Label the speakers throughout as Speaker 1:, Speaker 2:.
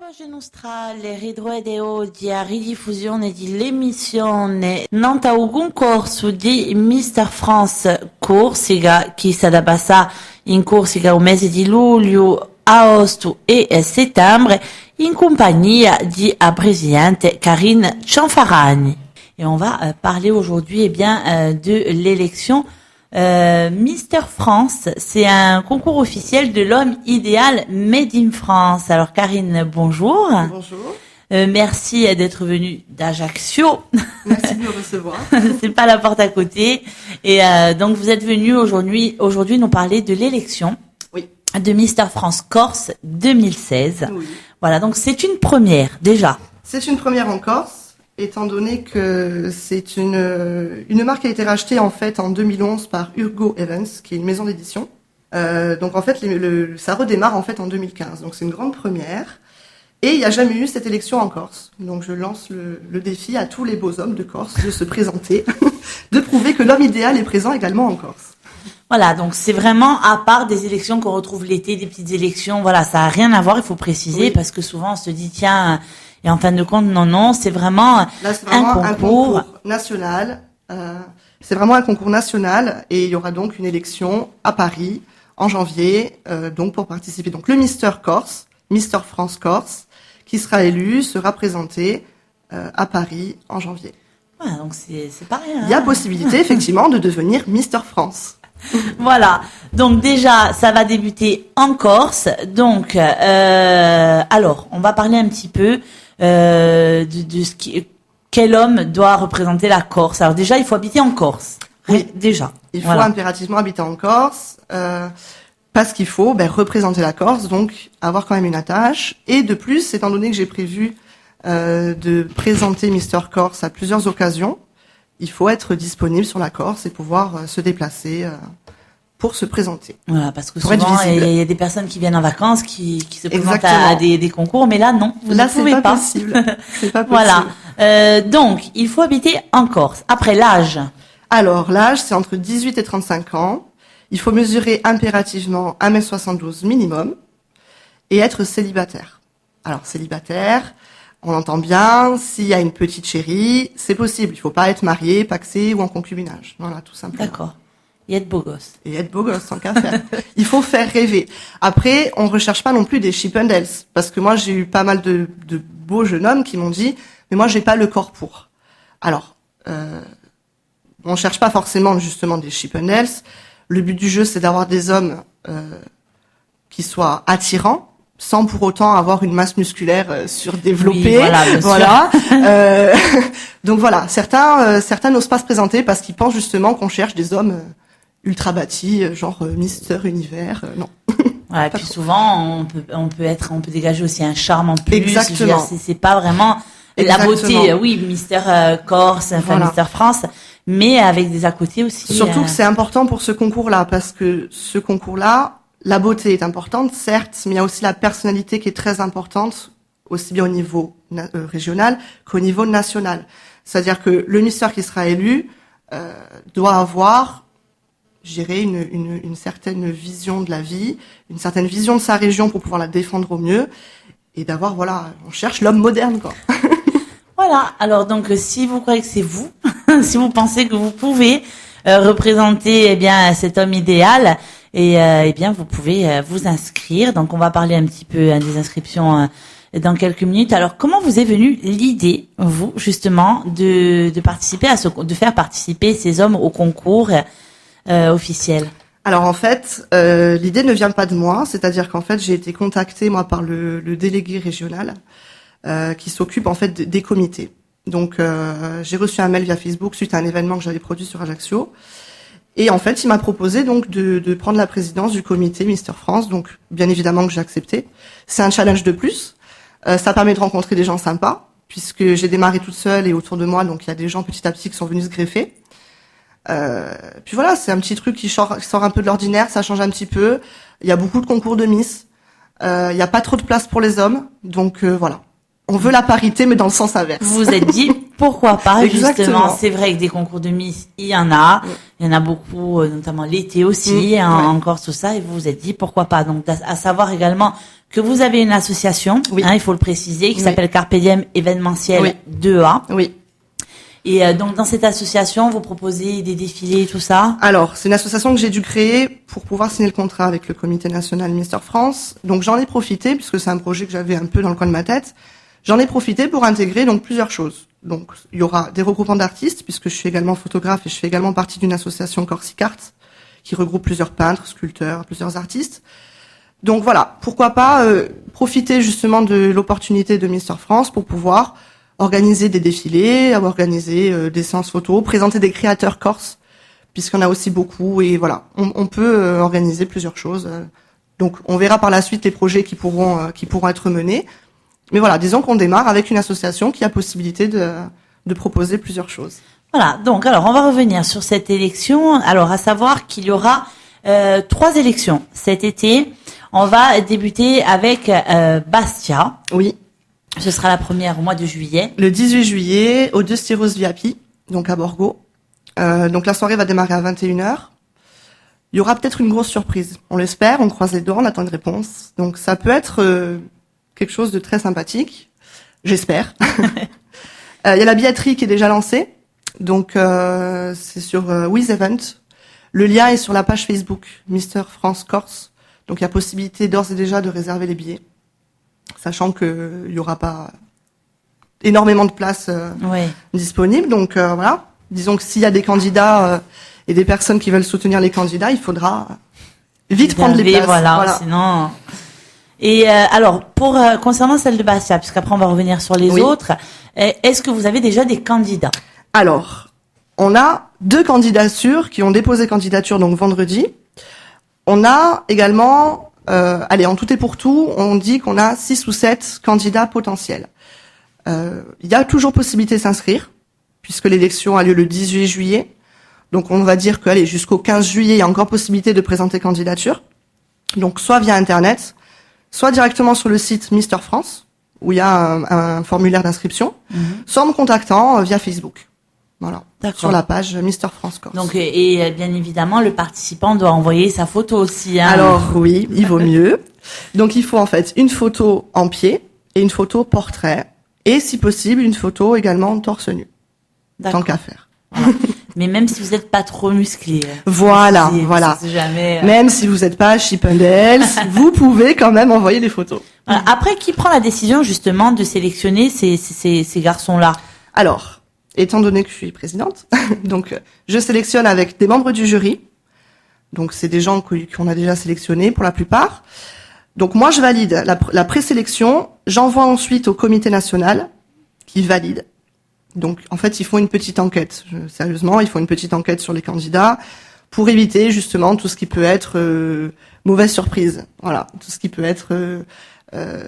Speaker 1: La voce nostra, le ridroede oggi a ridiffusione dell'emissione non a un concorso di Mister France Corsica che sarà passata in Corsica il mese di luglio, agosto e settembre in compagnia di presidente Karine Cianfaragni. Et on va parler aujourd'hui de l'élection Mister France. C'est un concours officiel de l'homme idéal Made in France. Alors Karine, bonjour.
Speaker 2: Bonjour.
Speaker 1: Merci d'être venue d'Ajaccio.
Speaker 2: Merci de me recevoir.
Speaker 1: C'est pas la porte à côté. Et donc vous êtes venue aujourd'hui nous parler de l'élection de Mister France Corse 2016.
Speaker 2: Oui.
Speaker 1: Voilà, donc c'est une première déjà.
Speaker 2: C'est une première en Corse. Étant donné que c'est une marque qui a été rachetée en fait en 2011 par Urgo Evans, qui est une maison d'édition. Donc en fait, ça redémarre en fait en 2015. Donc c'est une grande première. Et il n'y a jamais eu cette élection en Corse. Donc je lance le défi à tous les beaux hommes de Corse de se présenter, de prouver que l'homme idéal est présent également en Corse.
Speaker 1: Voilà, donc c'est vraiment à part des élections qu'on retrouve l'été, des petites élections. Voilà, ça a rien à voir, il faut préciser, parce que souvent on se dit tiens. Et en fin de compte, non, c'est vraiment,
Speaker 2: là, c'est vraiment un concours national. C'est vraiment un concours national et il y aura donc une élection à Paris en janvier, donc pour participer. Donc le Mister Corse, Mister France Corse, qui sera élu, sera présenté à Paris en janvier.
Speaker 1: Ouais, donc c'est pas rien.
Speaker 2: Il y a possibilité effectivement de devenir Mister France.
Speaker 1: Voilà. Donc déjà, ça va débuter en Corse. Donc, alors, on va parler un petit peu de quel homme doit représenter la Corse. Alors déjà, il faut habiter en Corse.
Speaker 2: Oui,
Speaker 1: déjà.
Speaker 2: Il faut impérativement habiter en Corse parce qu'il faut représenter la Corse, donc avoir quand même une attache. Et de plus, étant donné que j'ai prévu de présenter Mister Corse à plusieurs occasions, il faut être disponible sur la Corse et pouvoir se déplacer pour se présenter.
Speaker 1: Voilà, parce que souvent, il y a des personnes qui viennent en vacances, qui se présentent à des concours, mais là, non, vous ne pouvez pas.
Speaker 2: Possible. C'est pas possible.
Speaker 1: Voilà. Donc, il faut habiter en Corse. Après, l'âge.
Speaker 2: Alors, l'âge, c'est entre 18 et 35 ans. Il faut mesurer impérativement 1m72 minimum et être célibataire. Alors, célibataire, on entend bien, s'il y a une petite chérie, c'est possible. Il faut pas être marié, pacsé ou en concubinage. Voilà, tout simplement.
Speaker 1: D'accord. Et être beau gosse.
Speaker 2: Et être beau gosse, tant qu'à faire. Il faut faire rêver. Après, on recherche pas non plus des Chippendales. Parce que moi, j'ai eu pas mal de beaux jeunes hommes qui m'ont dit, mais moi, j'ai pas le corps pour. Alors, on cherche pas forcément, justement, des Chippendales. Le but du jeu, c'est d'avoir des hommes, qui soient attirants, sans pour autant avoir une masse musculaire surdéveloppée.
Speaker 1: Oui, voilà.
Speaker 2: Donc voilà, certains n'osent pas se présenter parce qu'ils pensent justement qu'on cherche des hommes ultra bâtis, genre Mister Univers. Non.
Speaker 1: Voilà, et puis souvent on peut dégager aussi un charme en plus.
Speaker 2: Exactement.
Speaker 1: C'est pas vraiment la beauté. Oui, Mister Corse, enfin Mister France, mais avec des à côté aussi.
Speaker 2: Surtout que c'est important pour ce concours-là parce que ce concours-là, la beauté est importante, certes, mais il y a aussi la personnalité qui est très importante, aussi bien au niveau régional qu'au niveau national. C'est-à-dire que le Mister qui sera élu doit avoir, je dirais, une certaine vision de la vie, une certaine vision de sa région pour pouvoir la défendre au mieux, et d'avoir, on cherche l'homme moderne, quoi.
Speaker 1: Voilà. Alors donc, si vous croyez que c'est vous, si vous pensez que vous pouvez représenter, cet homme idéal. Et vous pouvez vous inscrire. Donc on va parler un petit peu des inscriptions dans quelques minutes. Alors comment vous est venue l'idée, vous justement, de participer de faire participer ces hommes au concours officiel?
Speaker 2: Alors en fait, l'idée ne vient pas de moi. C'est-à-dire qu'en fait j'ai été contactée moi par le délégué régional qui s'occupe en fait des comités. Donc j'ai reçu un mail via Facebook suite à un événement que j'avais produit sur Ajaccio. Et en fait, il m'a proposé donc de prendre la présidence du comité Mister France. Donc, bien évidemment que j'ai accepté. C'est un challenge de plus. Ça permet de rencontrer des gens sympas, puisque j'ai démarré toute seule et autour de moi, donc il y a des gens petit à petit qui sont venus se greffer. Puis voilà, c'est un petit truc qui sort un peu de l'ordinaire, ça change un petit peu. Il y a beaucoup de concours de Miss. Il y a pas trop de place pour les hommes, donc voilà. On veut la parité, mais dans le sens inverse.
Speaker 1: Vous vous êtes dit, Pourquoi pas,
Speaker 2: Exactement.
Speaker 1: justement. C'est vrai que des concours de Miss, il y en a. Il y en a beaucoup, notamment l'été aussi, en Corse, tout ça. Et vous vous êtes dit, pourquoi pas. Donc, à savoir également que vous avez une association, il faut le préciser, qui s'appelle Carpe Diem événementiel 2A.
Speaker 2: Oui.
Speaker 1: Et donc, dans cette association, vous proposez des défilés, tout ça?
Speaker 2: Alors, c'est une association que j'ai dû créer pour pouvoir signer le contrat avec le Comité national Mister France. Donc, j'en ai profité, puisque c'est un projet que j'avais un peu dans le coin de ma tête. J'en ai profité pour intégrer donc plusieurs choses. Donc, il y aura des regroupements d'artistes, puisque je suis également photographe et je fais également partie d'une association Corsicart, qui regroupe plusieurs peintres, sculpteurs, plusieurs artistes. Donc voilà, pourquoi pas profiter justement de l'opportunité de Mister France pour pouvoir organiser des défilés, organiser des séances photos, présenter des créateurs corses, puisqu'on a aussi beaucoup, et voilà, on peut organiser plusieurs choses. Donc on verra par la suite les projets qui pourront être menés. Mais voilà, disons qu'on démarre avec une association qui a possibilité de proposer plusieurs choses.
Speaker 1: Voilà, donc alors on va revenir sur cette élection. Alors à savoir qu'il y aura 3 élections cet été. On va débuter avec Bastia.
Speaker 2: Oui.
Speaker 1: Ce sera la première au mois de juillet.
Speaker 2: Le 18 juillet, au 2 Styros Viapi, donc à Borgo. Donc la soirée va démarrer à 21h. Il y aura peut-être une grosse surprise. On l'espère, on croise les doigts, on attend une réponse. Donc ça peut être quelque chose de très sympathique. J'espère. Il y a la billetterie qui est déjà lancée. Donc c'est sur With Event. Le lien est sur la page Facebook Mister France Corse. Donc il y a possibilité d'ores et déjà de réserver les billets, sachant que il y aura pas énormément de places disponibles. Donc voilà, disons que s'il y a des candidats et des personnes qui veulent soutenir les candidats, il faudra vite prendre les places.
Speaker 1: Voilà. Sinon. Et alors pour concernant celle de Bastia, puisqu'après on va revenir sur les autres, est-ce que vous avez déjà des candidats?
Speaker 2: Alors, on a 2 candidatures qui ont déposé candidature donc vendredi. On a également, en tout et pour tout, on dit qu'on a 6 ou 7 candidats potentiels. Il y a toujours possibilité de s'inscrire, puisque l'élection a lieu le 18 juillet. Donc on va dire que jusqu'au 15 juillet, il y a encore possibilité de présenter candidature. Donc soit via Internet, soit directement sur le site Mister France, où il y a un formulaire d'inscription, soit en me contactant via Facebook. Voilà, sur la page Mister France Corse.
Speaker 1: Donc et bien évidemment, le participant doit envoyer sa photo aussi.
Speaker 2: Alors oui, il vaut mieux. Donc il faut en fait une photo en pied et une photo portrait, et si possible une photo également torse nu. Tant qu'à faire.
Speaker 1: Voilà. Mais même si vous n'êtes pas trop musclé.
Speaker 2: Voilà.
Speaker 1: Jamais,
Speaker 2: Même si vous n'êtes pas Chippendales, vous pouvez quand même envoyer des photos.
Speaker 1: Voilà. Après, qui prend la décision justement de sélectionner ces garçons-là?
Speaker 2: Alors, étant donné que je suis présidente, donc je sélectionne avec des membres du jury. Donc c'est des gens qu'on a déjà sélectionnés pour la plupart. Donc moi je valide la présélection, j'envoie ensuite au comité national qui valide. Donc en fait ils font une petite enquête. Sérieusement, ils font une petite enquête sur les candidats pour éviter justement tout ce qui peut être mauvaise surprise. Voilà, tout ce qui peut être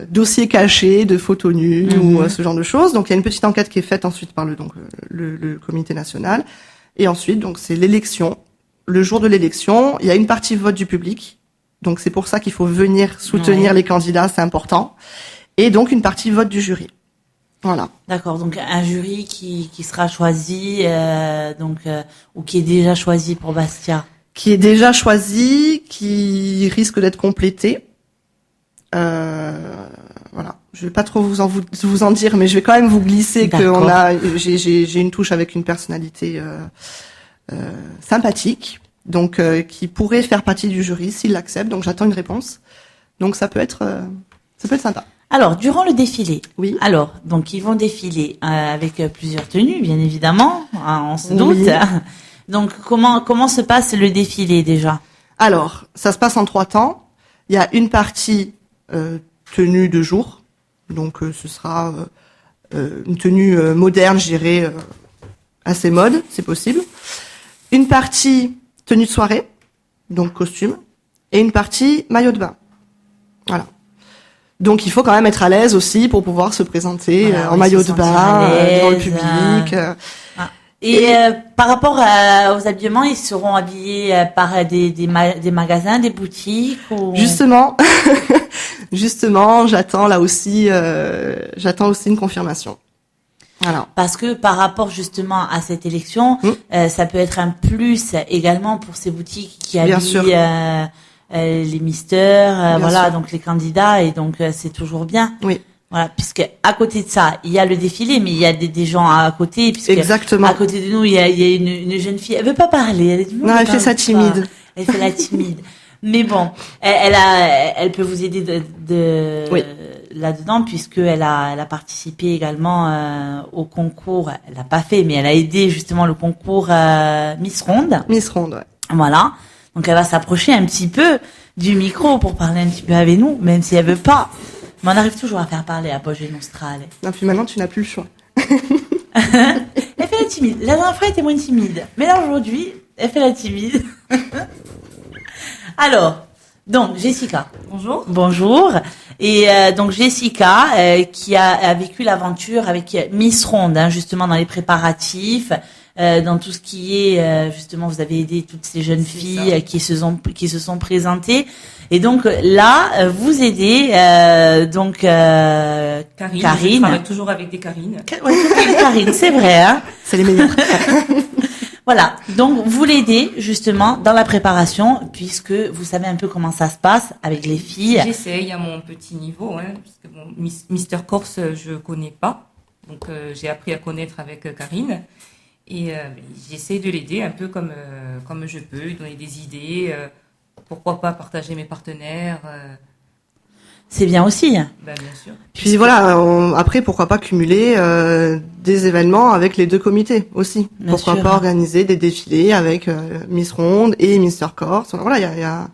Speaker 2: dossier caché de photos nues ou ce genre de choses. Donc il y a une petite enquête qui est faite ensuite par le comité national. Et ensuite donc c'est l'élection. Le jour de l'élection, il y a une partie vote du public. Donc c'est pour ça qu'il faut venir soutenir les candidats, c'est important. Et donc une partie vote du jury. Voilà.
Speaker 1: D'accord, donc un jury qui sera choisi, ou qui est déjà choisi pour Bastia.
Speaker 2: Qui est déjà choisi, qui risque d'être complété. Voilà. Je vais pas trop vous en dire, mais je vais quand même vous glisser j'ai une touche avec une personnalité sympathique, donc qui pourrait faire partie du jury s'il l'accepte. Donc j'attends une réponse. Donc ça peut être sympa.
Speaker 1: Alors, durant le défilé, donc ils vont défiler avec plusieurs tenues, bien évidemment, on se doute. Oui. Donc comment se passe le défilé déjà?
Speaker 2: Alors, ça se passe en 3 temps. Il y a une partie tenue de jour, donc ce sera une tenue moderne, je dirais, assez mode, c'est possible. Une partie tenue de soirée, donc costume, et une partie maillot de bain. Voilà. Donc il faut quand même être à l'aise aussi pour pouvoir se présenter en maillot de bain devant le public.
Speaker 1: Et par rapport aux habillements, ils seront habillés par des magasins, des boutiques ou...
Speaker 2: Justement, j'attends aussi une confirmation. Voilà.
Speaker 1: Parce que par rapport justement à cette élection, ça peut être un plus également pour ces boutiques qui
Speaker 2: Bien sûr.
Speaker 1: habillent les misters,
Speaker 2: Bien
Speaker 1: voilà,
Speaker 2: sûr.
Speaker 1: donc les candidats, et donc c'est toujours bien.
Speaker 2: Oui.
Speaker 1: Voilà, puisque à côté de ça, il y a le défilé, mais il y a des gens à côté, puisque
Speaker 2: Exactement.
Speaker 1: à côté de nous, il y a une jeune fille. Elle veut pas parler.
Speaker 2: Non, elle fait ça timide.
Speaker 1: Elle fait la timide. Mais bon, elle peut vous aider
Speaker 2: Oui.
Speaker 1: là-dedans, puisque elle a participé également au concours. Elle l'a pas fait, mais elle a aidé justement le concours Miss Ronde.
Speaker 2: Miss Ronde, ouais.
Speaker 1: Voilà. Donc elle va s'approcher un petit peu du micro pour parler un petit peu avec nous, même si elle veut pas. Mais on arrive toujours à faire parler à Poggio Nostrale.
Speaker 2: Non, puis maintenant, tu n'as plus le choix.
Speaker 1: Elle fait la timide. La dernière fois, elle était moins timide. Mais là, aujourd'hui, elle fait la timide. Alors, donc, Jessica.
Speaker 3: Bonjour.
Speaker 1: Bonjour. Et donc, Jessica, qui a vécu l'aventure avec Miss Ronde, hein, justement, dans les préparatifs, dans tout ce qui est, justement, vous avez aidé toutes ces jeunes filles qui se sont présentées. Et donc, là, vous aidez,
Speaker 3: Karine.
Speaker 1: Karine.
Speaker 3: Je travaille toujours avec des Karines.
Speaker 1: Karine, c'est vrai, hein.
Speaker 2: C'est les meilleurs.
Speaker 1: Voilà. Donc, vous l'aidez, justement, dans la préparation, puisque vous savez un peu comment ça se passe avec les filles.
Speaker 3: J'essaye à mon petit niveau, hein, parce que bon, Mister Corse, je connais pas. Donc, j'ai appris à connaître avec Karine. Et j'essaye de l'aider un peu comme je peux, lui donner des idées. Pourquoi pas partager mes partenaires.
Speaker 1: C'est bien aussi.
Speaker 3: Bien sûr.
Speaker 2: Puis voilà, après, pourquoi pas cumuler des événements avec les deux comités aussi.
Speaker 1: Bien
Speaker 2: Pourquoi
Speaker 1: sûr.
Speaker 2: pas organiser des défilés avec Miss Ronde et Mister Corse. Voilà, il y a...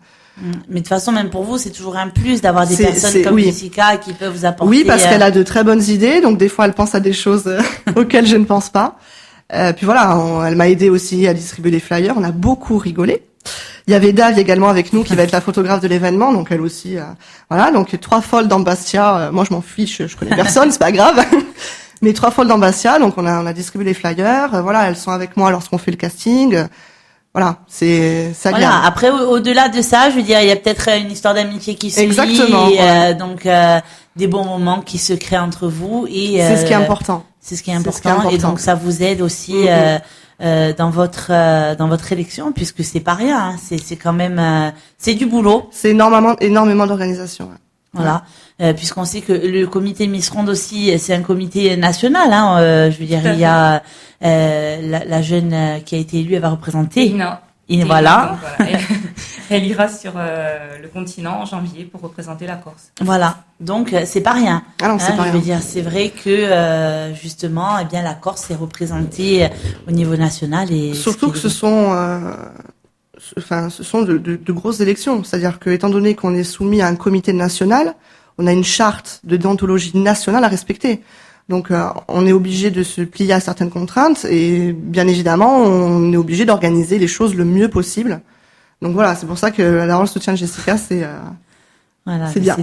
Speaker 1: Mais de toute façon, même pour vous, c'est toujours un plus d'avoir des
Speaker 2: C'est-
Speaker 1: personnes comme
Speaker 2: oui.
Speaker 1: Jessica qui peuvent vous apporter.
Speaker 2: Oui, parce qu'elle a de très bonnes idées, donc des fois elle pense à des choses auxquelles je ne pense pas. Puis voilà, elle m'a aidé aussi à distribuer les flyers, on a beaucoup rigolé. Il y avait Dave également avec nous qui va être la photographe de l'événement, donc elle aussi. Voilà, donc 3 folles dans Bastia, moi je m'en fiche, je connais personne, c'est pas grave. Mais 3 folles dans Bastia, donc on a distribué les flyers. Voilà, elles sont avec moi lorsqu'on fait le casting. Voilà, c'est agréable.
Speaker 1: Voilà. Après, au-delà de ça, je veux dire, il y a peut-être une histoire d'amitié qui se
Speaker 2: Exactement,
Speaker 1: lie,
Speaker 2: ouais.
Speaker 1: donc des bons moments qui se créent entre vous, et
Speaker 2: C'est ce qui est important.
Speaker 1: c'est ce qui est
Speaker 2: C'est ce qui est
Speaker 1: important, et
Speaker 2: important.
Speaker 1: donc ça vous aide aussi dans votre élection, puisque c'est pas rien, hein. C'est quand même c'est du boulot.
Speaker 2: C'est énormément d'organisation. Ouais.
Speaker 1: Voilà, puisqu'on sait que le comité Miss Ronde aussi, c'est un comité national, hein. Je veux dire, il y a la jeune qui a été élue, elle va représenter.
Speaker 3: Ina.
Speaker 1: Et voilà.
Speaker 3: Donc, voilà. Elle ira sur le continent en janvier pour représenter la Corse.
Speaker 1: Voilà. Donc c'est pas rien.
Speaker 2: Ah non, c'est pas
Speaker 1: Je
Speaker 2: rien.
Speaker 1: veux dire, c'est vrai que justement, eh bien, la Corse est représentée au niveau national, et
Speaker 2: Surtout que ce sont de grosses élections. C'est-à-dire que, étant donné qu'on est soumis à un comité national, on a une charte de déontologie nationale à respecter. Donc, on est obligé de se plier à certaines contraintes, et bien évidemment, on est obligé d'organiser les choses le mieux possible. Donc voilà, c'est pour ça que alors, le soutien de Jessica,
Speaker 1: voilà,
Speaker 2: c'est bien.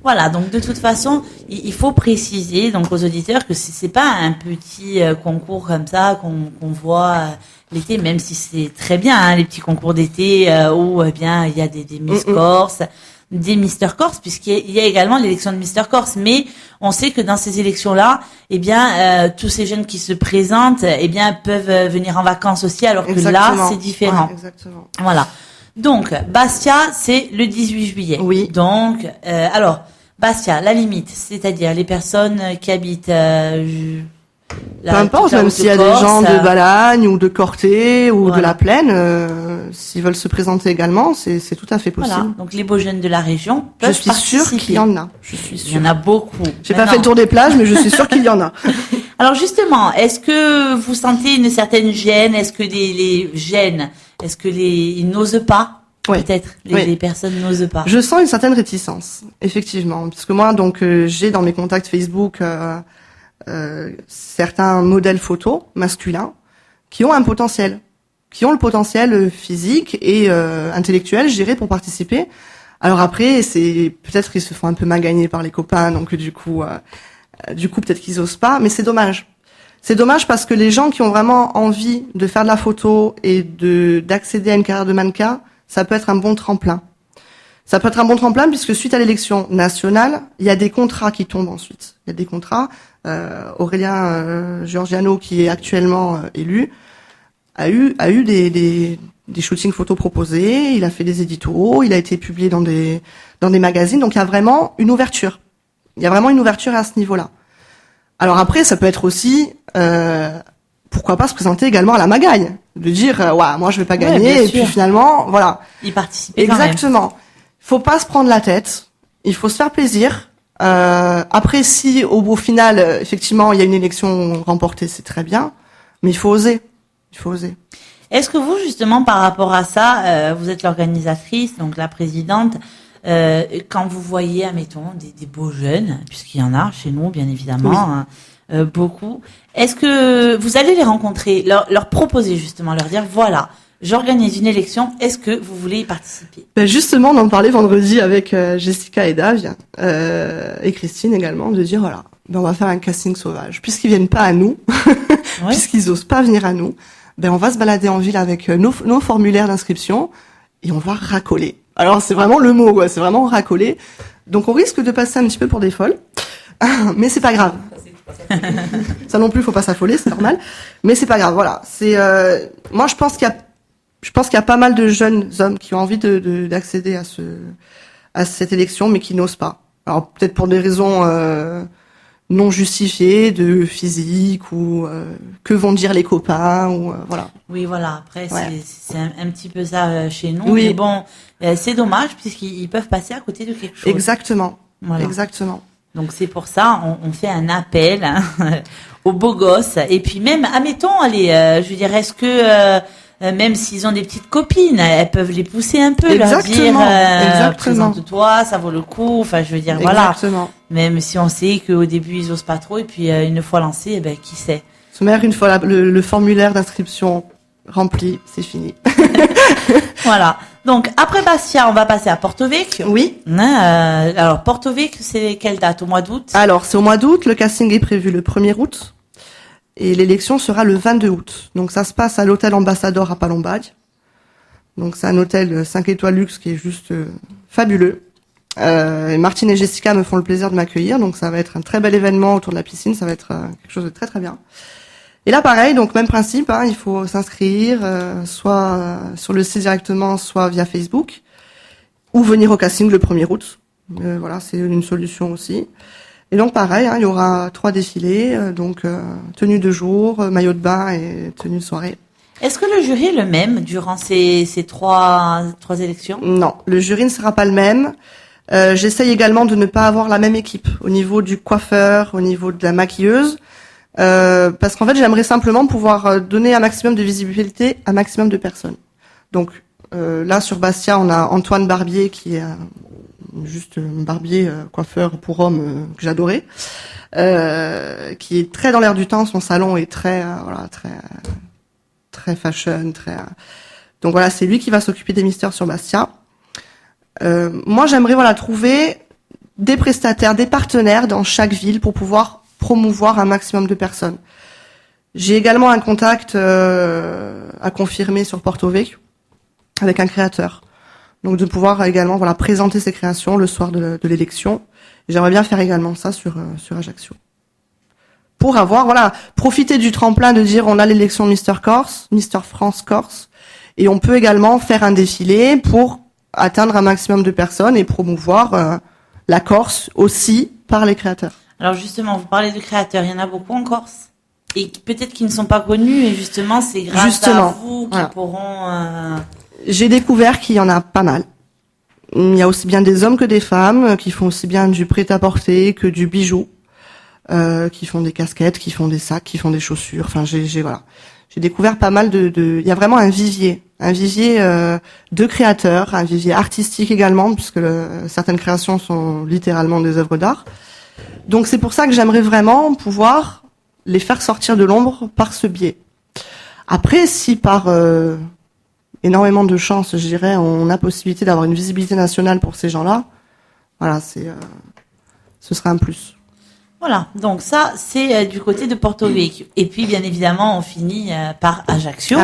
Speaker 1: Voilà, donc de toute façon, il faut préciser donc aux auditeurs que c'est pas un petit concours comme ça qu'on voit l'été, même si c'est très bien, hein, les petits concours d'été où eh bien il y a des Miss Corse, des Mister Corse, puisqu'il y a également l'élection de Mister Corse, mais on sait que dans ces élections-là, eh bien tous ces jeunes qui se présentent, eh bien peuvent venir en vacances aussi, alors que là c'est différent.
Speaker 2: Ouais, exactement.
Speaker 1: Voilà. Donc, Bastia, c'est le 18 juillet.
Speaker 2: Oui.
Speaker 1: Donc, alors, Bastia, la limite, c'est-à-dire les personnes qui habitent...
Speaker 2: Peu importe, même s'il y a des gens de Balagne ou de Corté ou
Speaker 1: Voilà.
Speaker 2: de la Plaine, s'ils veulent se présenter également, c'est tout à fait possible.
Speaker 1: Voilà. Donc, les beaux jeunes de la région
Speaker 2: Je
Speaker 1: peuvent
Speaker 2: suis sûre
Speaker 1: participer.
Speaker 2: qu'il y en a. Je suis
Speaker 1: Il y
Speaker 2: sûre.
Speaker 1: en a beaucoup.
Speaker 2: J'ai pas
Speaker 1: Maintenant-
Speaker 2: fait le tour des plages, mais je suis sûre qu'il y en a.
Speaker 1: Alors, justement, est-ce que vous sentez une certaine gêne? Est-ce que les gênes, est-ce que ils n'osent pas?
Speaker 2: Oui.
Speaker 1: Peut-être,
Speaker 2: Oui.
Speaker 1: les personnes n'osent pas.
Speaker 2: Je sens une certaine réticence, effectivement, parce que moi, donc, j'ai dans mes contacts Facebook certains modèles photos masculins qui ont un potentiel, qui ont le potentiel physique et intellectuel, je dirais, pour participer. Alors après, c'est peut-être qu'ils se font un peu maganer par les copains, donc du coup peut-être qu'ils osent pas, mais c'est dommage. C'est dommage parce que les gens qui ont vraiment envie de faire de la photo et d'accéder à une carrière de mannequin, ça peut être un bon tremplin. Ça peut être un bon tremplin puisque suite à l'élection nationale, il y a des contrats qui tombent ensuite. Il y a des contrats. Aurélien Giorgiano, qui est actuellement élu, a eu des shootings photos proposés. Il a fait des éditos. Il a été publié dans des magazines. Donc il y a vraiment une ouverture. Il y a vraiment une ouverture à ce niveau-là. Alors après, ça peut être aussi pourquoi pas se présenter également à la Magagne, de dire ouais, moi je vais pas gagner et puis finalement voilà.
Speaker 1: Y participer quand
Speaker 2: Exactement. Il faut pas se prendre la tête. Il faut se faire plaisir. Après, si au final, effectivement, il y a une élection remportée, c'est très bien, mais il faut oser. Il faut oser.
Speaker 1: Est-ce que vous, justement, par rapport à ça, vous êtes l'organisatrice, donc la présidente, quand vous voyez, admettons, des beaux jeunes, puisqu'il y en a chez nous, bien évidemment, beaucoup, est-ce que vous allez les rencontrer, leur proposer justement, leur dire, voilà, j'organise une élection, est-ce que vous voulez y participer?
Speaker 2: Ben justement, on en parlait vendredi avec Jessica et Davia, et Christine également, de dire, voilà, ben on va faire un casting sauvage. Puisqu'ils viennent pas à nous, puisqu'ils osent pas venir à nous, ben on va se balader en ville avec nos formulaires d'inscription, et on va racoler. Alors c'est vraiment le mot, quoi, c'est vraiment racoler. Donc on risque de passer un petit peu pour des folles, mais c'est pas grave. Ça non plus, faut pas s'affoler, c'est normal. Mais c'est pas grave, voilà. C'est moi je pense qu'il y a pas mal de jeunes hommes qui ont envie d'accéder à cette élection, mais qui n'osent pas. Alors peut-être pour des raisons non justifiées, de physique ou que vont dire les copains ou voilà.
Speaker 1: Oui, voilà. Après, c'est un petit peu ça chez nous.
Speaker 2: Oui.
Speaker 1: Mais bon, c'est dommage puisqu'ils peuvent passer à côté de quelque chose.
Speaker 2: Exactement.
Speaker 1: Voilà.
Speaker 2: Exactement.
Speaker 1: Donc c'est pour ça, on fait un appel aux beaux gosses. Et puis même, admettons, allez, je veux dire, est-ce que même s'ils ont des petites copines, elles peuvent les pousser un peu, leur dire, présente-toi, ça vaut le coup. Enfin, je veux dire, voilà. Même si on sait qu'au début ils osent pas trop, et puis une fois lancé, ben qui sait.
Speaker 2: Sommaire, une fois le formulaire d'inscription rempli, c'est fini.
Speaker 1: Voilà. Donc après Bastia, on va passer à Porto Vecchio.
Speaker 2: Oui.
Speaker 1: Alors Porto Vecchio, c'est quelle date? Au mois d'août?
Speaker 2: Alors c'est au mois d'août. Le casting est prévu le 1er août et l'élection sera le 22 août. Donc ça se passe à l'hôtel Ambassador à Palombage. Donc c'est un hôtel 5 étoiles luxe qui est juste fabuleux. Et Martine et Jessica me font le plaisir de m'accueillir. Donc ça va être un très bel événement autour de la piscine. Ça va être quelque chose de très très bien. Et là, pareil, donc même principe, hein, il faut s'inscrire, soit sur le site directement, soit via Facebook, ou venir au casting le 1er août. Voilà, c'est une solution aussi. Et donc pareil, hein, il y aura 3 défilés, donc tenue de jour, maillot de bain et tenue de soirée.
Speaker 1: Est-ce que le jury est le même durant ces trois élections?
Speaker 2: Non, le jury ne sera pas le même. J'essaye également de ne pas avoir la même équipe au niveau du coiffeur, au niveau de la maquilleuse. Parce qu'en fait, j'aimerais simplement pouvoir donner un maximum de visibilité à un maximum de personnes. Donc là, sur Bastia, on a Antoine Barbier, qui est juste un barbier coiffeur pour hommes que j'adorais, qui est très dans l'air du temps. Son salon est très très fashion, très. Donc voilà, c'est lui qui va s'occuper des mystères sur Bastia. Moi, j'aimerais trouver des prestataires, des partenaires dans chaque ville pour pouvoir promouvoir un maximum de personnes. J'ai également un contact à confirmer sur Porto Vecchio avec un créateur. Donc de pouvoir également présenter ses créations le soir de l'élection. Et j'aimerais bien faire également ça sur Ajaccio. Pour avoir profiter du tremplin de dire on a l'élection Mister Corse, Mister France Corse, et on peut également faire un défilé pour atteindre un maximum de personnes et promouvoir la Corse aussi par les créateurs.
Speaker 1: Alors justement, vous parlez de créateurs, il y en a beaucoup en Corse et peut-être qu'ils ne sont pas connus et justement c'est grâce à vous qu'ils pourront...
Speaker 2: J'ai découvert qu'il y en a pas mal. Il y a aussi bien des hommes que des femmes qui font aussi bien du prêt-à-porter que du bijou, qui font des casquettes, qui font des sacs, qui font des chaussures. Enfin, j'ai découvert pas mal il y a vraiment un vivier de créateurs, un vivier artistique également puisque certaines créations sont littéralement des œuvres d'art. Donc c'est pour ça que j'aimerais vraiment pouvoir les faire sortir de l'ombre par ce biais. Après, si par énormément de chance, je dirais, on a possibilité d'avoir une visibilité nationale pour ces gens-là, voilà, ce sera un plus.
Speaker 1: Voilà, donc ça, c'est du côté de Porto Vecchio. Et puis, bien évidemment, on finit par Ajaccio.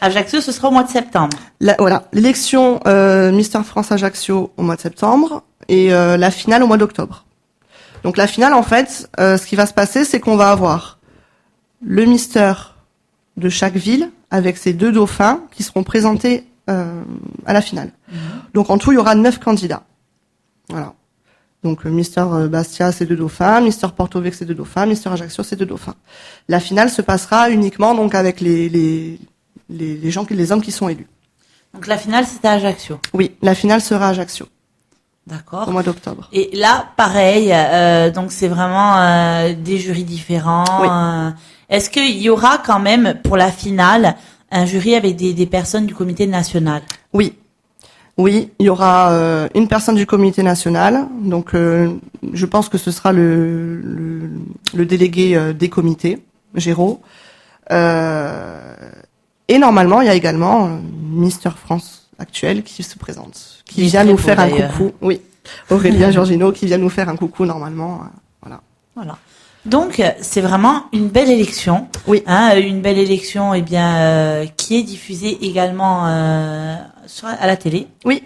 Speaker 1: Ajaccio, ce sera au mois de septembre.
Speaker 2: Voilà, l'élection Mister France Ajaccio au mois de septembre et la finale au mois d'octobre. Donc la finale, en fait, ce qui va se passer, c'est qu'on va avoir le Mister de chaque ville avec ses 2 dauphins qui seront présentés à la finale. Donc en tout, il y aura 9 candidats. Voilà. Donc Mister Bastia, c'est 2 dauphins, Mister Porto Vecchio, c'est 2 dauphins, Mister Ajaccio, c'est 2 dauphins. La finale se passera uniquement donc avec les hommes qui sont élus.
Speaker 1: Donc la finale, c'était à Ajaccio.
Speaker 2: Oui, la finale sera à Ajaccio.
Speaker 1: D'accord.
Speaker 2: Au mois d'octobre.
Speaker 1: Et là, pareil, donc c'est vraiment des jurys différents.
Speaker 2: Oui.
Speaker 1: Est-ce qu'il y aura quand même pour la finale un jury avec des personnes du comité national?
Speaker 2: Oui. Oui, il y aura une personne du comité national. Donc, je pense que ce sera le délégué des comités, Géraud. Et normalement, il y a également Mister France actuel qui se présente, qui vient nous faire un coucou. Oui, Aurélien Giorgino qui vient nous faire un coucou normalement.
Speaker 1: Voilà. Donc c'est vraiment une belle élection.
Speaker 2: Oui.
Speaker 1: Une belle élection, qui est diffusée également à la télé.
Speaker 2: Oui.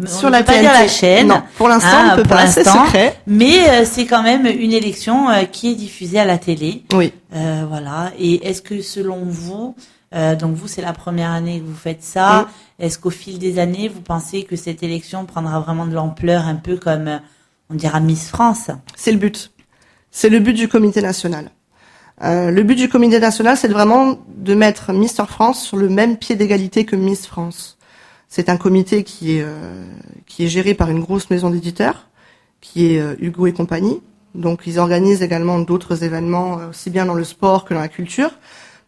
Speaker 1: Sur la TNT. Pas dire la chaîne.
Speaker 2: Non, pour l'instant, on peut pas, c'est secret.
Speaker 1: Mais c'est quand même une élection qui est diffusée à la télé.
Speaker 2: Oui.
Speaker 1: Voilà. Et est-ce que selon vous, donc vous, c'est la première année que vous faites ça. Oui. Est-ce qu'au fil des années, vous pensez que cette élection prendra vraiment de l'ampleur, un peu comme, on dira, Miss France?
Speaker 2: C'est le but. C'est le but du comité national. Le but du comité national, c'est vraiment de mettre Mister France sur le même pied d'égalité que Miss France. C'est un comité qui est géré par une grosse maison d'éditeurs, qui est Hugo et compagnie. Donc, ils organisent également d'autres événements, aussi bien dans le sport que dans la culture.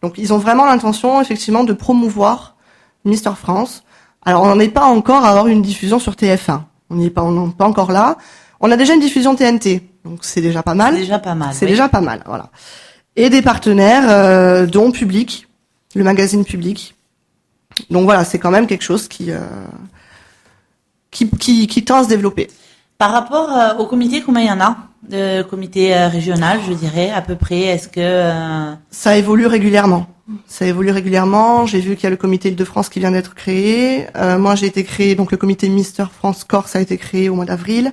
Speaker 2: Donc, ils ont vraiment l'intention, effectivement, de promouvoir Mister France. Alors, on n'en est pas encore à avoir une diffusion sur TF1. On n'est pas encore là. On a déjà une diffusion TNT. Donc, c'est déjà pas mal.
Speaker 1: C'est déjà pas mal.
Speaker 2: C'est déjà pas mal, voilà. Et des partenaires, dont Public, le magazine Public. Donc voilà, c'est quand même quelque chose qui tend à se développer.
Speaker 1: Par rapport au comité, combien il y en a? De comité régional, je dirais, à peu près. Est-ce que
Speaker 2: ça évolue régulièrement? Ça évolue régulièrement. J'ai vu qu'il y a le comité Île-de-France qui vient d'être créé. Moi, j'ai été créé, donc le comité Mister France Corse a été créé au mois d'avril.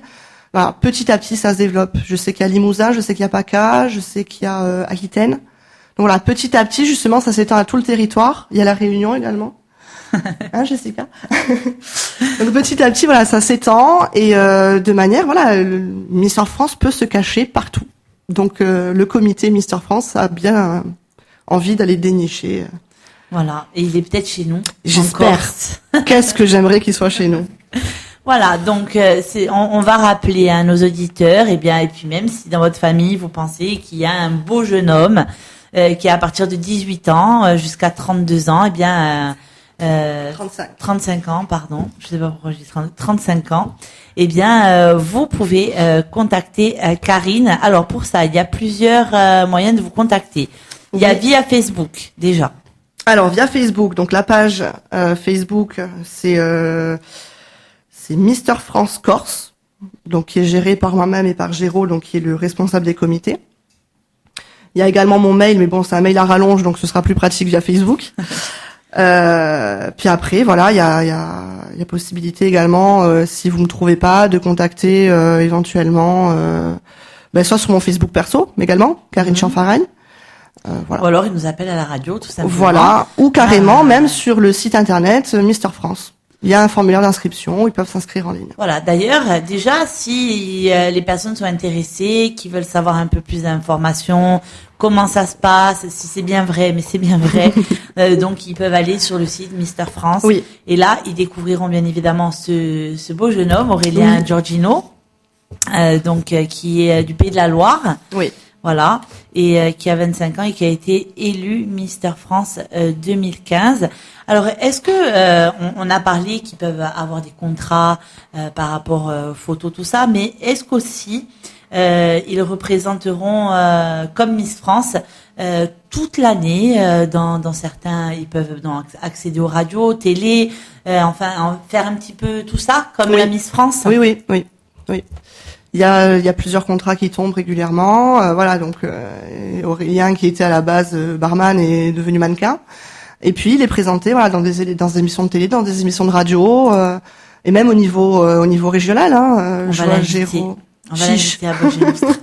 Speaker 2: Voilà, petit à petit, ça se développe. Je sais qu'il y a Limousin, je sais qu'il y a PACA, je sais qu'il y a Aquitaine. Donc voilà, petit à petit, justement, ça s'étend à tout le territoire. Il y a la Réunion également. Hein, Jessica? Donc petit à petit, voilà, ça s'étend et de manière, voilà, le Mister France peut se cacher partout. Donc le comité Mister France a bien envie d'aller dénicher.
Speaker 1: Voilà, et il est peut-être chez nous.
Speaker 2: J'espère. Qu'est-ce que j'aimerais qu'il soit chez nous.
Speaker 1: Voilà, donc on va rappeler à nos auditeurs, et puis même si dans votre famille vous pensez qu'il y a un beau jeune homme qui a à partir de 18 ans jusqu'à 32 ans, 35 ans, pardon, je sais pas pourquoi je dis 35 ans, vous pouvez contacter Karine. Alors pour ça, il y a plusieurs moyens de vous contacter. Il y a via Facebook déjà.
Speaker 2: Alors via Facebook, donc la page Facebook, c'est Mister France Corse, donc qui est géré par moi-même et par Géraud, donc qui est le responsable des comités. Il y a également mon mail, mais bon, c'est un mail à rallonge, donc ce sera plus pratique via Facebook. Puis après, voilà, il y a possibilité également, si vous me trouvez pas, de contacter éventuellement, soit sur mon Facebook perso, mais également Karine Chanfaragne. Voilà.
Speaker 1: Ou alors ils nous appellent à la radio, tout simplement.
Speaker 2: Voilà, ou carrément même sur le site internet Mister France. Il y a un formulaire d'inscription où ils peuvent s'inscrire en ligne.
Speaker 1: Voilà. D'ailleurs, déjà, si les personnes sont intéressées, qui veulent savoir un peu plus d'informations, comment ça se passe, si c'est bien vrai, mais c'est bien vrai, donc ils peuvent aller sur le site Mister France.
Speaker 2: Oui.
Speaker 1: Et là, ils découvriront bien évidemment ce beau jeune homme, Aurélien Giorgino, qui est du Pays de la Loire.
Speaker 2: Oui.
Speaker 1: Voilà, et qui a 25 ans et qui a été élu Mister France 2015. Alors, est-ce que on a parlé qu'ils peuvent avoir des contrats par rapport photos, tout ça, mais est-ce qu'aussi ils représenteront comme Miss France toute l'année dans certains, ils peuvent accéder aux radios, télé, faire un petit peu tout ça comme la Miss France.
Speaker 2: Oui. Il y a plusieurs contrats qui tombent régulièrement. Voilà, donc Aurélien, qui était à la base barman, est devenu mannequin. Et puis il est présenté voilà dans des émissions de télé, dans des émissions de radio, et même au niveau régional.
Speaker 1: On va l'inviter à Bogé Mistral.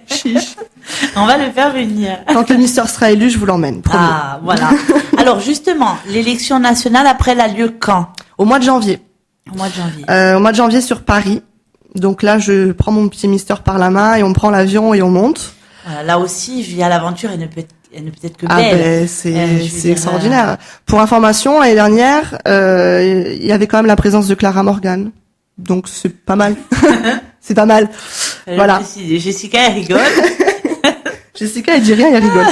Speaker 2: Chiche.
Speaker 1: On va le faire venir.
Speaker 2: Quand le Mister sera élu, je vous l'emmène. Promis.
Speaker 1: Ah, voilà. Alors justement, l'élection nationale, après, elle a lieu quand?
Speaker 2: Au mois de janvier.
Speaker 1: Au mois de janvier.
Speaker 2: Au mois de janvier sur Paris. Donc là, je prends mon petit Mister par la main et on prend l'avion et on monte.
Speaker 1: Voilà, là aussi, je dis à l'aventure, elle ne peut être que
Speaker 2: Ah
Speaker 1: belle.
Speaker 2: c'est extraordinaire. Pour information, l'année dernière, il y avait quand même la présence de Clara Morgan. Donc c'est pas mal. C'est pas mal. Voilà.
Speaker 1: Jessica, elle rigole.
Speaker 2: Jessica, elle dit rien, elle rigole.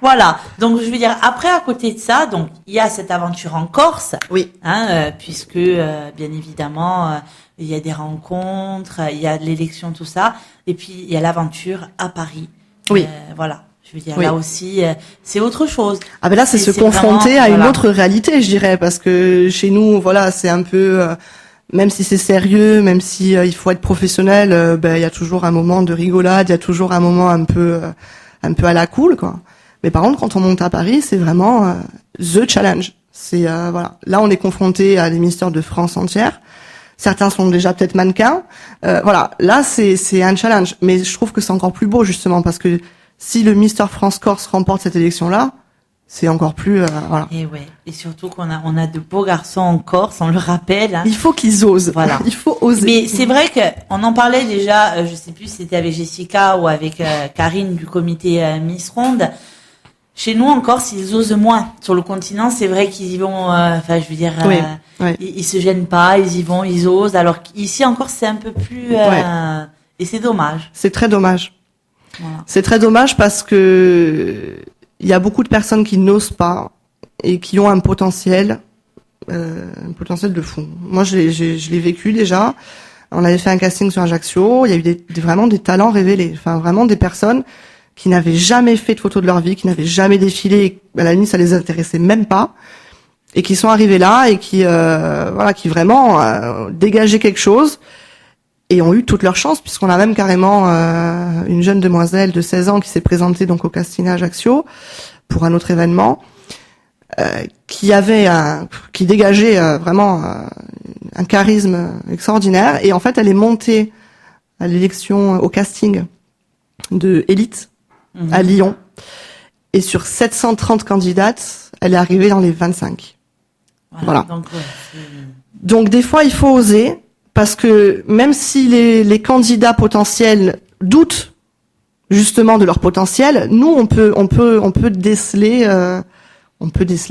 Speaker 1: Voilà. Donc je veux dire, après, à côté de ça, donc il y a cette aventure en Corse.
Speaker 2: Oui.
Speaker 1: Puisque bien évidemment, il y a des rencontres, il y a de l'élection, tout ça, et puis il y a l'aventure à Paris.
Speaker 2: Oui.
Speaker 1: Voilà. Je veux dire,
Speaker 2: oui.
Speaker 1: là aussi, c'est autre chose.
Speaker 2: Ah ben là, c'est se confronter
Speaker 1: vraiment,
Speaker 2: à une autre réalité, je dirais, parce que chez nous, voilà, c'est un peu, même si c'est sérieux, même si il faut être professionnel, il y a toujours un moment de rigolade, il y a toujours un moment un peu à la cool, quoi. Mais par contre, quand on monte à Paris, c'est vraiment the challenge. C'est voilà, là, on est confronté à des mystères de France entière. Certains sont déjà peut-être mannequins. Voilà, là, c'est un challenge. Mais je trouve que c'est encore plus beau, justement, parce que si le Mister France Corse remporte cette élection-là, c'est encore plus voilà.
Speaker 1: Et ouais, et surtout qu'on a de beaux garçons en Corse, on le rappelle. Hein.
Speaker 2: Il faut qu'ils osent.
Speaker 1: Voilà.
Speaker 2: Il faut oser.
Speaker 1: Mais c'est vrai que on en parlait déjà. Je sais plus si c'était avec Jessica ou avec Karine du comité Miss Ronde. Chez nous en Corse, ils osent moins. Sur le continent, c'est vrai qu'ils y vont. Enfin, je veux dire,
Speaker 2: oui, oui.
Speaker 1: Ils se gênent pas, ils y vont, ils osent. Alors qu'ici en Corse, c'est un peu plus. Et c'est dommage.
Speaker 2: C'est très dommage.
Speaker 1: Voilà.
Speaker 2: C'est très dommage parce que il y a beaucoup de personnes qui n'osent pas et qui ont un potentiel de fou. Moi, je l'ai vécu déjà. On avait fait un casting sur Ajaccio. Il y a eu vraiment des talents révélés. Enfin, vraiment des personnes qui n'avaient jamais fait de photos de leur vie, qui n'avaient jamais défilé. Et à la limite, ça les intéressait même pas. Et qui sont arrivés là et qui vraiment dégageaient quelque chose. Et ont eu toute leur chance, puisqu'on a même carrément une jeune demoiselle de 16 ans qui s'est présentée donc au casting à Ajaccio pour un autre événement, qui dégageait vraiment un charisme extraordinaire. Et en fait, elle est montée à l'élection, au casting de Élite à Lyon. Et sur 730 candidates, elle est arrivée dans les 25. Voilà. Donc des fois, il faut oser. Parce que même si les candidats potentiels doutent justement de leur potentiel, nous on peut déceler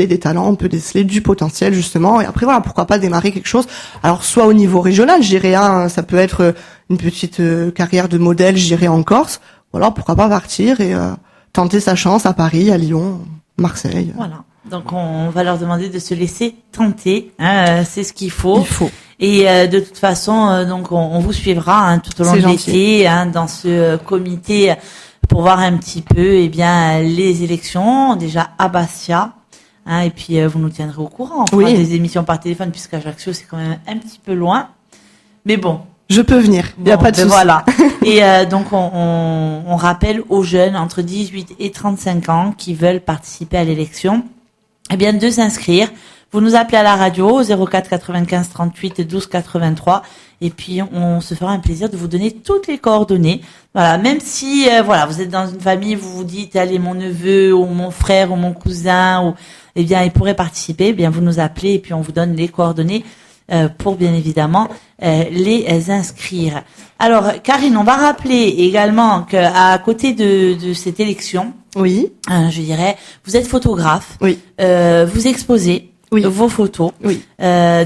Speaker 2: des talents, on peut déceler du potentiel justement. Et après voilà, pourquoi pas démarrer quelque chose. Alors soit au niveau régional, je dirais, ça peut être une petite carrière de modèle, je dirais en Corse. Ou alors pourquoi pas partir et tenter sa chance à Paris, à Lyon, Marseille.
Speaker 1: Voilà. Donc on va leur demander de se laisser tenter. C'est ce qu'il faut.
Speaker 2: Il faut.
Speaker 1: Et de toute façon, donc on vous suivra tout au long de l'été dans ce comité pour voir un petit peu les élections déjà à Bastia. Et puis vous nous tiendrez au courant. On fera des émissions par téléphone puisqu'Ajaccio c'est quand même un petit peu loin. Mais bon.
Speaker 2: Je peux venir. Il y a pas de souci.
Speaker 1: Voilà. Et donc on rappelle aux jeunes entre 18 et 35 ans qui veulent participer à l'élection, de s'inscrire. Vous nous appelez à la radio au 04 95 38 12 83 et puis on se fera un plaisir de vous donner toutes les coordonnées. Voilà, même si vous êtes dans une famille, vous vous dites allez mon neveu ou mon frère ou mon cousin ou il pourrait participer, vous nous appelez et puis on vous donne les coordonnées pour bien évidemment les inscrire. Alors Karine, on va rappeler également qu'à côté de cette élection,
Speaker 2: oui,
Speaker 1: je dirais, vous êtes photographe,
Speaker 2: oui,
Speaker 1: vous exposez. Oui. Vos photos.
Speaker 2: Oui.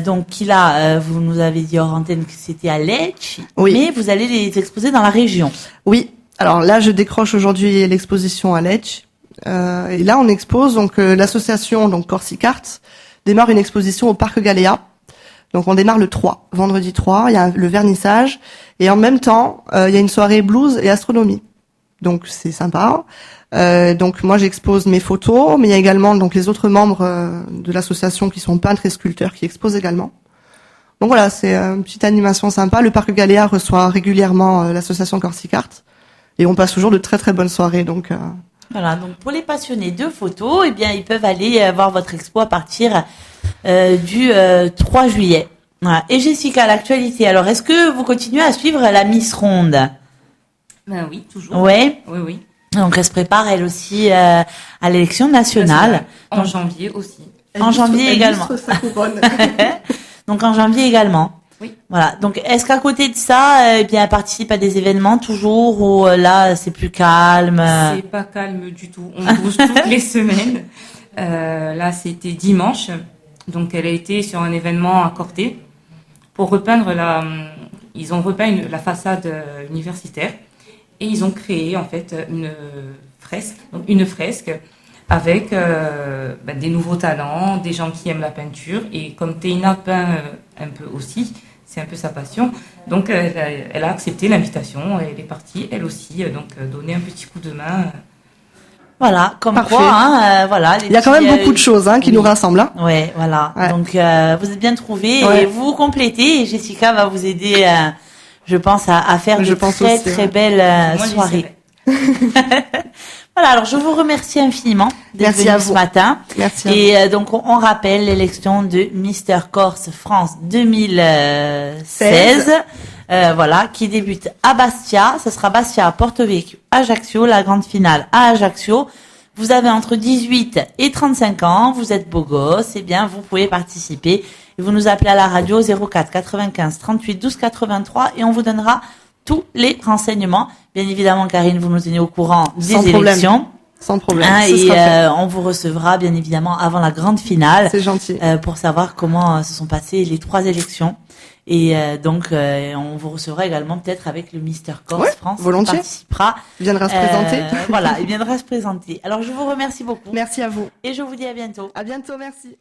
Speaker 1: Donc là, vous nous avez dit hors antenne que c'était à Lecce,
Speaker 2: oui.
Speaker 1: Mais vous allez les exposer dans la région.
Speaker 2: Oui. Alors là, je décroche aujourd'hui l'exposition à Lecce. Et là, on expose donc l'association donc Corsicart démarre une exposition au Parc Galéa. Donc on démarre le 3, vendredi 3. Il y a le vernissage et en même temps, il y a une soirée blues et astronomie. Donc c'est sympa. Donc moi j'expose mes photos, mais il y a également donc les autres membres de l'association qui sont peintres et sculpteurs qui exposent également. Donc voilà, c'est une petite animation sympa. Le parc Galéa reçoit régulièrement l'association Corsicart et on passe toujours de très très bonnes soirées. Donc
Speaker 1: Voilà, donc pour les passionnés de photos, eh bien ils peuvent aller voir votre expo à partir du 3 juillet. Voilà. Et Jessica, l'actualité. Alors, est-ce que vous continuez à suivre la Miss Ronde?
Speaker 3: Ben oui, toujours.
Speaker 1: Ouais.
Speaker 3: Oui, oui.
Speaker 1: Donc elle se prépare elle aussi à l'élection nationale.
Speaker 3: En janvier aussi.
Speaker 1: En janvier également.
Speaker 2: Sa couronne.
Speaker 1: Donc en janvier également.
Speaker 3: Oui.
Speaker 1: Voilà. Donc est-ce qu'à côté de ça, eh bien elle participe à des événements toujours ou là c'est plus calme?
Speaker 3: C'est pas calme du tout. On bouge toutes les semaines. Là, c'était dimanche. Donc elle a été sur un événement à Corté pour repeindre ils ont repeint la façade universitaire et ils ont créé en fait une fresque avec des nouveaux talents, des gens qui aiment la peinture. Et comme Teina peint un peu aussi, c'est un peu sa passion, donc elle a accepté l'invitation et elle est partie, elle aussi, donner un petit coup de main.
Speaker 1: Voilà, comme
Speaker 2: Parfait.
Speaker 1: quoi, voilà.
Speaker 2: Il y a quand même beaucoup de choses qui nous rassemblent. Hein.
Speaker 1: Ouais, voilà.
Speaker 2: Ouais.
Speaker 1: Donc vous êtes bien trouvés et vous complétez. Et Jessica va vous aider, je pense, à faire de très belles soirées. Voilà, alors je vous remercie infiniment d'être venu ce matin.
Speaker 2: Merci.
Speaker 1: Et donc on rappelle l'élection de Mister Corse France 2016. Voilà, qui débute à Bastia. Ce sera Bastia, Porto Vecchio, Ajaccio, la grande finale à Ajaccio. Vous avez entre 18 et 35 ans, vous êtes beau gosse, eh bien, vous pouvez participer. Et vous nous appelez à la radio 04 95 38 12 83 et on vous donnera tous les renseignements. Bien évidemment, Karine, vous nous tenez au courant des élections.
Speaker 2: Sans problème.
Speaker 1: Et on vous recevra bien évidemment avant la grande finale.
Speaker 2: C'est gentil.
Speaker 1: Pour savoir comment se sont passées les 3 élections. Et donc, on vous recevra également peut-être avec le Mister Corse France.
Speaker 2: Volontiers.
Speaker 1: Qui participera.
Speaker 2: Il viendra se présenter.
Speaker 1: Voilà, il viendra se présenter. Alors, je vous remercie beaucoup.
Speaker 2: Merci à vous.
Speaker 1: Et je vous dis à bientôt.
Speaker 2: À bientôt, merci.